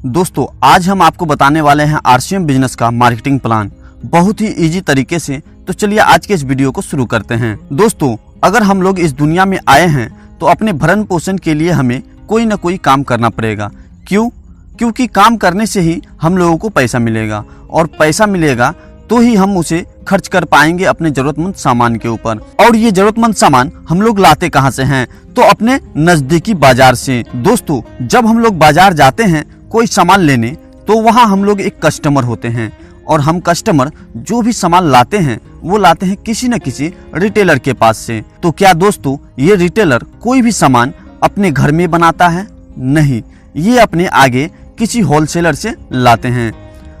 दोस्तों आज हम आपको बताने वाले हैं आरसीएम बिजनेस का मार्केटिंग प्लान बहुत ही इजी तरीके से। तो चलिए आज के इस वीडियो को शुरू करते हैं। दोस्तों अगर हम लोग इस दुनिया में आए हैं तो अपने भरण पोषण के लिए हमें कोई ना कोई काम करना पड़ेगा। क्योंकि काम करने से ही हम लोगों को पैसा मिलेगा और पैसा मिलेगा तो ही हम उसे खर्च कर पाएंगे अपने जरूरतमंद सामान के ऊपर। और ये जरूरतमंद सामान हम लोग लाते कहाँ से हैं? तो अपने नजदीकी बाजार से। दोस्तों जब हम लोग बाजार जाते हैं कोई सामान लेने तो वहाँ हम लोग एक कस्टमर होते हैं और हम कस्टमर जो भी सामान लाते हैं वो लाते हैं किसी न किसी रिटेलर के पास से। तो क्या दोस्तों ये रिटेलर कोई भी सामान अपने घर में बनाता है? नहीं, ये अपने आगे किसी होलसेलर से लाते हैं।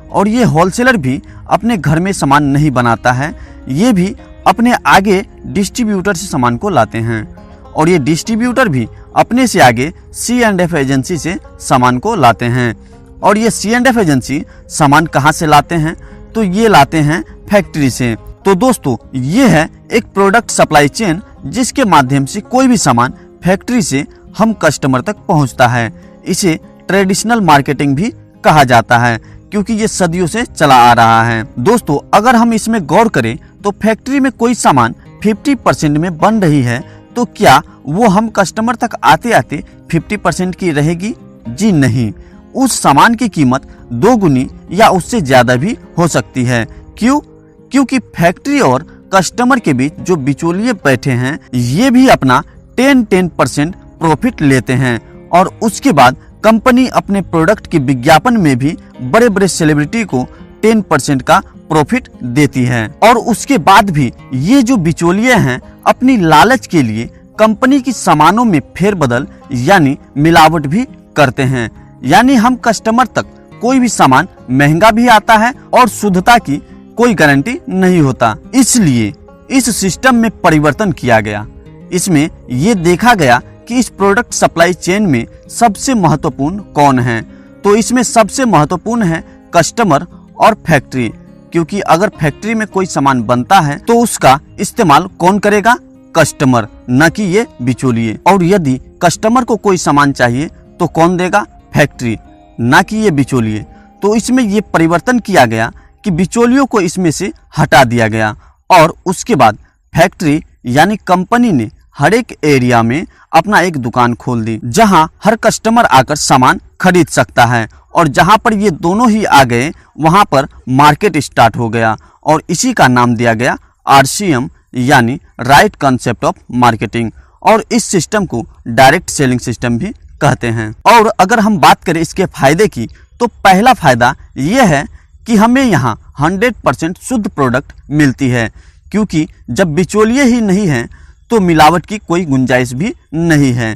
और ये होलसेलर भी अपने घर में सामान नहीं बनाता है, ये भी अपने आगे डिस्ट्रीब्यूटर से सामान को लाते हैं। और ये डिस्ट्रीब्यूटर भी अपने से आगे C&F एजेंसी से सामान को लाते हैं। और ये C&F एजेंसी सामान कहाँ से लाते हैं? तो ये लाते हैं फैक्ट्री से। तो दोस्तों ये है एक प्रोडक्ट सप्लाई चेन जिसके माध्यम से कोई भी सामान फैक्ट्री से हम कस्टमर तक पहुंचता है। इसे ट्रेडिशनल मार्केटिंग भी कहा जाता है क्योंकि ये सदियों से चला आ रहा है। दोस्तों अगर हम इसमें गौर करें तो फैक्ट्री में कोई सामान 50% में बन रही है तो क्या वो हम कस्टमर तक आते आते 50% की रहेगी? जी नहीं, उस सामान की कीमत 2 गुनी या उससे ज्यादा भी हो सकती है। क्योंकि फैक्ट्री और कस्टमर के बीच जो बिचौलिए बैठे हैं ये भी अपना 10% प्रॉफिट लेते हैं। और उसके बाद कंपनी अपने प्रोडक्ट के विज्ञापन में भी बड़े बड़े सेलिब्रिटी को 10% का प्रॉफिट देती है। और उसके बाद भी ये जो बिचौलिए हैं अपनी लालच के लिए कंपनी की सामानों में फेरबदल यानी मिलावट भी करते हैं। यानी हम कस्टमर तक कोई भी सामान महंगा भी आता है और शुद्धता की कोई गारंटी नहीं होता। इसलिए इस सिस्टम में परिवर्तन किया गया। इसमें ये देखा गया कि इस प्रोडक्ट सप्लाई चेन में सबसे महत्वपूर्ण कौन है? तो इसमें सबसे महत्वपूर्ण है कस्टमर और फैक्ट्री। क्योंकि अगर फैक्ट्री में कोई सामान बनता है तो उसका इस्तेमाल कौन करेगा? कस्टमर, न कि ये बिचौलिए। और यदि कस्टमर को कोई सामान चाहिए तो कौन देगा? फैक्ट्री, न कि ये बिचौलिए। तो इसमें ये परिवर्तन किया गया कि बिचौलियों को इसमें से हटा दिया गया। और उसके बाद फैक्ट्री यानी कंपनी ने हर एक एरिया में अपना एक दुकान खोल दी जहां हर कस्टमर आकर सामान खरीद सकता है। और जहां पर ये दोनों ही आ गए वहां पर मार्केट स्टार्ट हो गया और इसी का नाम दिया गया RCM यानी राइट कॉन्सेप्ट ऑफ मार्केटिंग। और इस सिस्टम को डायरेक्ट सेलिंग सिस्टम भी कहते हैं। और अगर हम बात करें इसके फायदे की तो पहला फायदा ये है कि हमें यहाँ 100% शुद्ध प्रोडक्ट मिलती है। क्योंकि जब बिचौलिए ही नहीं है तो मिलावट की कोई गुंजाइश भी नहीं है।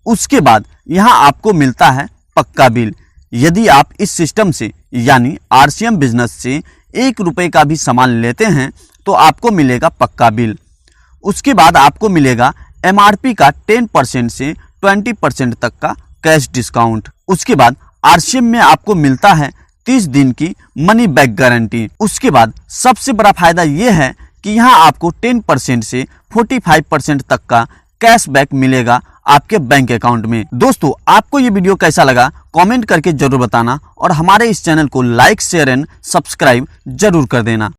उसके बाद यहाँ आपको मिलता है पक्का बिल। यदि आप इस सिस्टम से यानी RCM बिजनेस से 1 रुपए का भी सामान लेते हैं तो आपको मिलेगा पक्का बिल। उसके बाद आपको मिलेगा MRP का 10% से 20% तक का कैश डिस्काउंट। उसके बाद RCM में आपको मिलता है 30 दिन की मनी बैक गारंटी। उसके बाद सबसे बड़ा फायदा ये है कि यहाँ आपको 10% से 45% तक का कैशबैक मिलेगा आपके बैंक अकाउंट में। दोस्तों आपको ये वीडियो कैसा लगा कमेंट करके जरूर बताना और हमारे इस चैनल को लाइक शेयर एंड सब्सक्राइब जरूर कर देना।